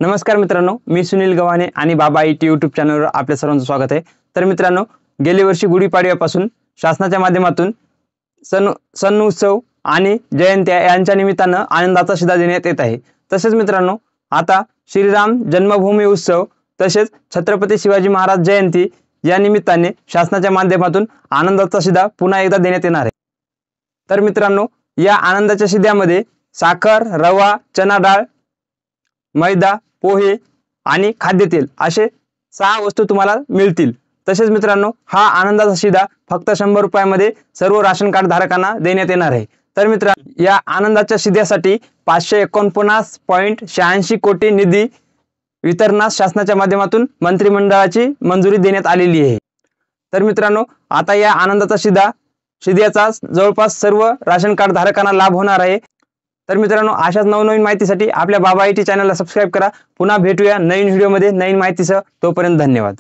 नमस्कार मित्रांनो, मी सुनील गव्हाणे आणि बाबा IT यूट्यूब चॅनलवर आपल्या सर्वांचं स्वागत आहे। तर मित्रांनो, गेल्या वर्षी गुढीपाडव्यापासून शासनाच्या माध्यमातून सण उत्सव आणि जयंत्या यांच्या निमित्तानं आनंदाचा शिधा देण्यात येत आहे। तसेच मित्रांनो, आता श्रीराम जन्मभूमी उत्सव तसेच छत्रपती शिवाजी महाराज जयंती या निमित्ताने शासनाच्या माध्यमातून आनंदाचा शिधा पुन्हा एकदा देण्यात येणार आहे। तर मित्रांनो, या आनंदाच्या शिध्यामध्ये साखर, रवा, चना डाळ, मैदा, पोहे आणि खाद्यतेल असे 6 वस्तू तुम्हाला मिळतील। तसेच मित्रांनो, हा आनंदाचा शिधा फक्त 100 रुपयामध्ये सर्व राशन कार्ड धारकांना देण्यात येणार आहे। तर मित्रांनो, या आनंदाच्या शिध्यासाठी 549.86 कोटी निधी वितरणास शासनाच्या माध्यमातून मंत्रिमंडळाची मंजुरी देण्यात आलेली आहे। तर मित्रांनो, आता या आनंदाचा शिध्याचा जवळपास सर्व राशन कार्ड धारकांना लाभ होणार आहे। तर मित्रांनो, अशाच नवनवीन माहितीसाठी आपल्या बाबा IT चॅनलला सबस्क्राइब करा। पुन्हा भेटूया नवीन व्हिडिओमध्ये नवीन माहितीसह। तोपर्यंत धन्यवाद।